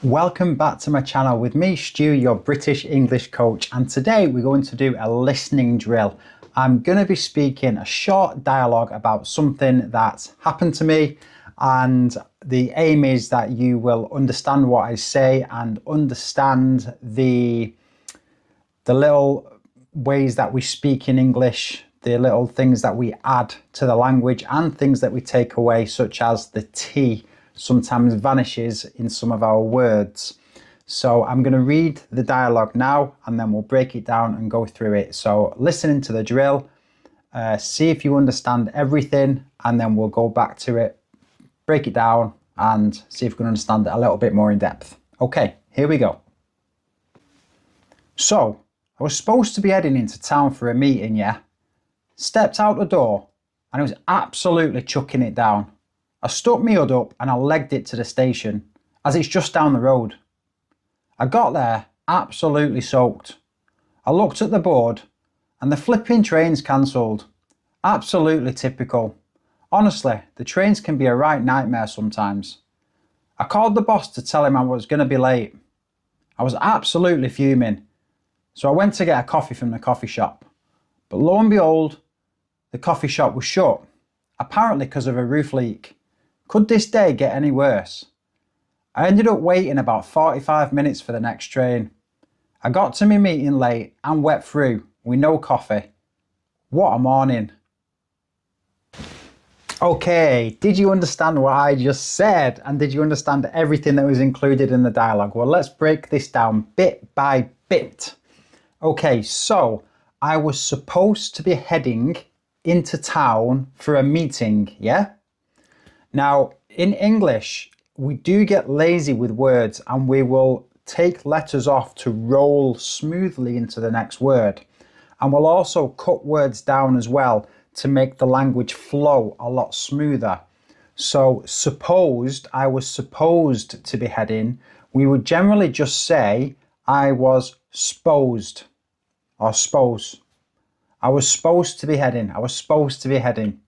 Welcome back to my channel with me, Stu, your British English coach, and today we're going to do a listening drill. I'm going to be speaking a short dialogue about something that's happened to me, and the aim is that you will understand what I say and understand the little ways that we speak in English, the little things that we add to the language and things that we take away, such as the T sometimes vanishes in some of our words. So I'm going to read the dialogue now and then we'll break it down and go through it. So listen into the drill, see if you understand everything, and then we'll go back to it, break it down and see if we can understand it a little bit more in depth. Okay, here we go. So I was supposed to be heading into town for a meeting, yeah? Stepped out the door and I was absolutely chucking it down. I stuck my hood up and I legged it to the station, as it's just down the road. I got there absolutely soaked. I looked at the board and the flipping train's cancelled. Absolutely typical. Honestly, the trains can be a right nightmare sometimes. I called the boss to tell him I was going to be late. I was absolutely fuming. So I went to get a coffee from the coffee shop. But lo and behold, the coffee shop was shut, apparently because of a roof leak. Could this day get any worse? I ended up waiting about 45 minutes for the next train. I got to my meeting late and wet through with no coffee. What a morning. Okay, did you understand what I just said? And did you understand everything that was included in the dialogue? Well, let's break this down bit by bit. Okay, so I was supposed to be heading into town for a meeting, yeah? Now, in English, we do get lazy with words and we will take letters off to roll smoothly into the next word. And we'll also cut words down as well to make the language flow a lot smoother. So supposed, I was supposed to be heading, we would generally just say, I was supposed, or suppose. I was supposed to be heading, I was supposed to be heading.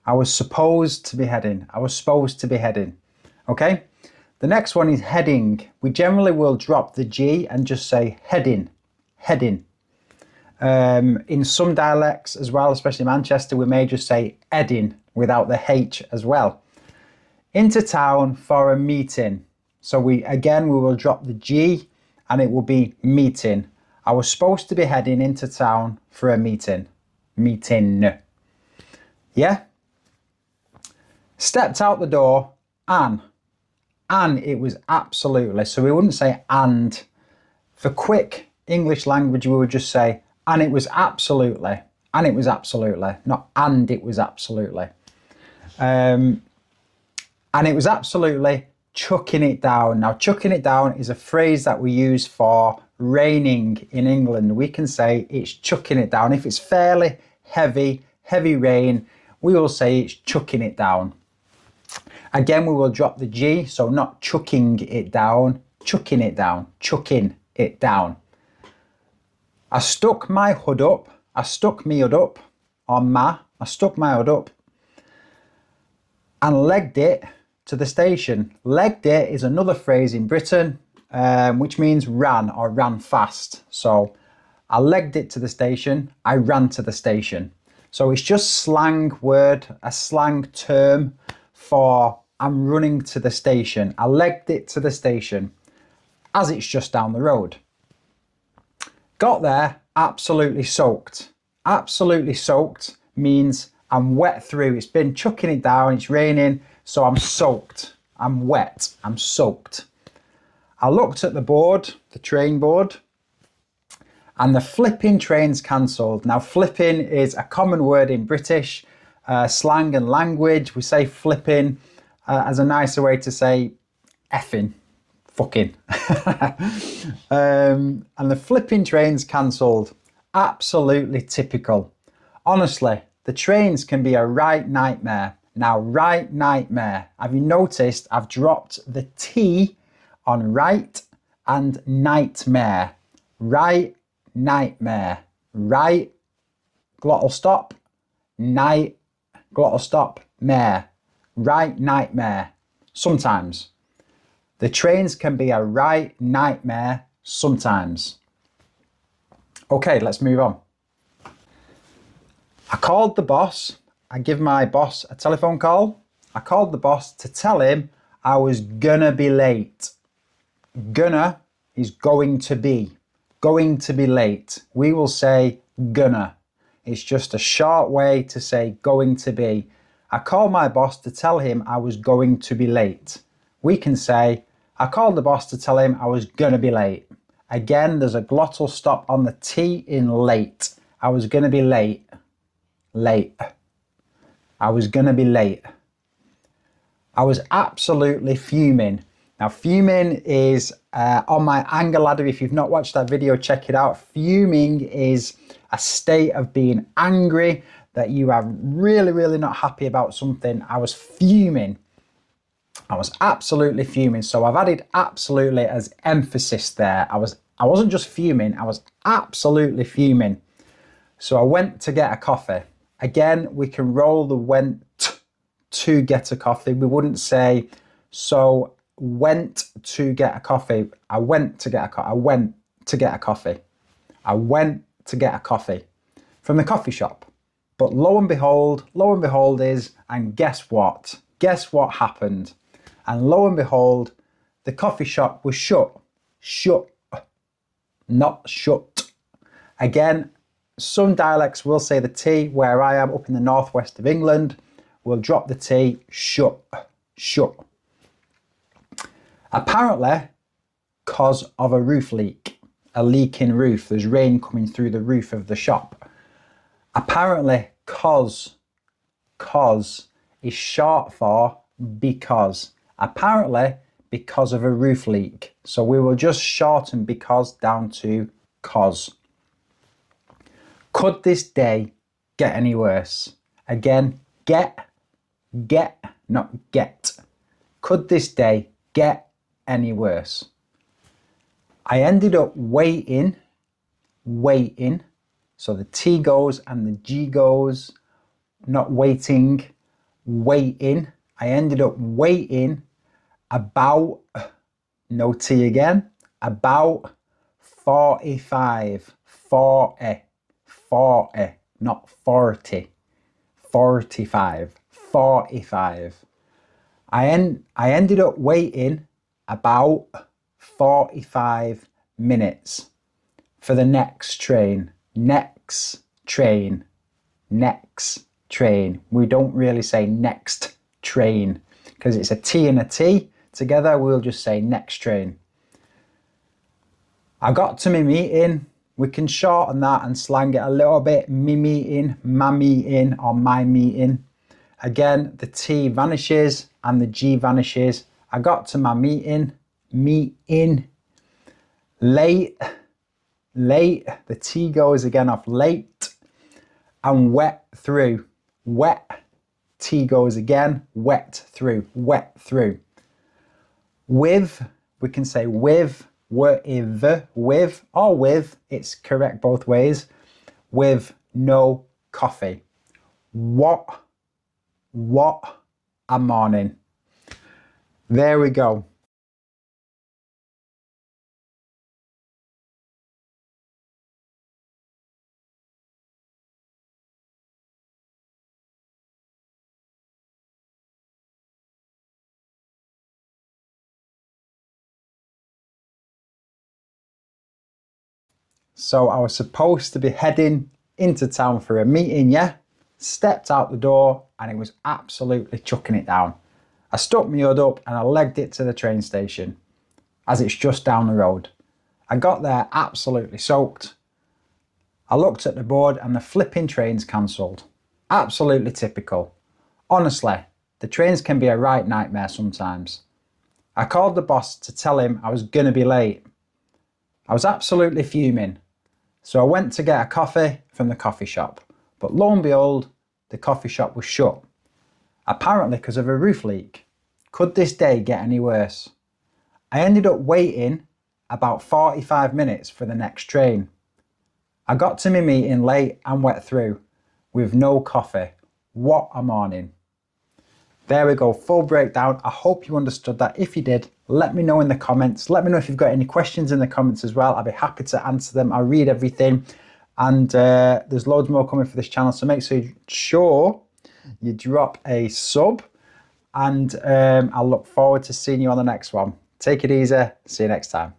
I was supposed to be heading. I was supposed to be heading. Okay? The next one is heading. We generally will drop the G and just say heading. Heading. In some dialects as well, especially Manchester, we may just say heading without the H as well. Into town for a meeting. So we will drop the G and it will be meeting. I was supposed to be heading into town for a meeting. Meeting. Yeah? Stepped out the door and it was absolutely. So we wouldn't say and. For quick English language, we would just say and it was absolutely. And it was absolutely. Not and it was absolutely. And it was absolutely chucking it down. Now, chucking it down is a phrase that we use for raining in England. We can say it's chucking it down. If it's fairly heavy rain, we will say it's chucking it down. Again, we will drop the G, so not chucking it down, chucking it down, chucking it down. I stuck my hood up, I stuck my hood up, I stuck my hood up and legged it to the station. Legged it is another phrase in Britain, which means ran or ran fast. So I legged it to the station, I ran to the station. So it's just slang word, a slang term for I'm running to the station. I legged it to the station as it's just down the road. Got there absolutely soaked. Absolutely soaked means I'm wet through. It's been chucking it down, it's raining, so I'm soaked. I'm wet, I'm soaked. I looked at the board, the train board, and the flipping train's cancelled. Now, flipping is a common word in British slang and language. We say flipping as a nicer way to say effing, fucking. And the flipping train's cancelled. Absolutely typical. Honestly, the trains can be a right nightmare. Now, right nightmare. Have you noticed I've dropped the T on right and nightmare? Right nightmare. Right, glottal stop, night, glottal stop, mare. Right nightmare. Sometimes. The trains can be a right nightmare sometimes. Okay, let's move on. I called the boss. I give my boss a telephone call. I called the boss to tell him I was gonna be late. Gonna is going to be late. We will say gonna. It's just a short way to say going to be. I called my boss to tell him I was going to be late. We can say, I called the boss to tell him I was gonna be late. Again, there's a glottal stop on the T in late. I was gonna be late. Late. I was gonna be late. I was absolutely fuming. Now, fuming is on my anger ladder. If you've not watched that video, check it out. Fuming is a state of being angry, that you are really, really not happy about something. I was fuming. I was absolutely fuming. So I've added absolutely as emphasis there. I wasn't just fuming, I was absolutely fuming. So I went to get a coffee. Again, we can roll the went to get a coffee. We wouldn't say, so went to get a coffee. I went to get a coffee. I went to get a coffee. I went to get a coffee from the coffee shop. But lo and behold is, and guess what? Guess what happened? And lo and behold, the coffee shop was shut. Shut, not shut. Again, some dialects will say the T. Where I am up in the northwest of England, we'll drop the T. Shut, shut. Apparently, cause of a roof leak, a leaking roof. There's rain coming through the roof of the shop. Apparently, cause is short for because. Apparently, because of a roof leak. So we will just shorten because down to cause. Could this day get any worse? Again, get, not get. Could this day get any worse? I ended up waiting. So the T goes and the G goes, not waiting, waiting. I ended up waiting about, no T again, about 45, 40, not 40, 45, 45. I ended up waiting about 45 minutes for the next train. Next train. Next train. We don't really say next train because it's a T and a T together. We'll just say next train. I got to my meeting. We can shorten that and slang it a little bit. Me meeting, my meeting, or my meeting. Again, the T vanishes and the G vanishes. I got to my meeting. Meeting. Late. Late. The T goes again off late. And wet through. Wet. T goes again. Wet through. Wet through. With. We can say with. With or with, it's correct both ways. With no coffee. What a morning. There we go. So I was supposed to be heading into town for a meeting, yeah? Stepped out the door and it was absolutely chucking it down. I stuck my hood up and I legged it to the train station, as it's just down the road. I got there absolutely soaked. I looked at the board and the flipping train's cancelled. Absolutely typical. Honestly, the trains can be a right nightmare sometimes. I called the boss to tell him I was going to be late. I was absolutely fuming. So I went to get a coffee from the coffee shop. But lo and behold, the coffee shop was shut. Apparently because of a roof leak. Could this day get any worse? I ended up waiting about 45 minutes for the next train. I got to my meeting late and wet through with no coffee. What a morning. There we go, full breakdown. I hope you understood that. If you did, let me know in the comments. Let me know if you've got any questions in the comments as well. I'll be happy to answer them. I read everything. And there's loads more coming for this channel, so make sure you drop a sub, and I'll look forward to seeing you on the next one. Take it easy. See you next time.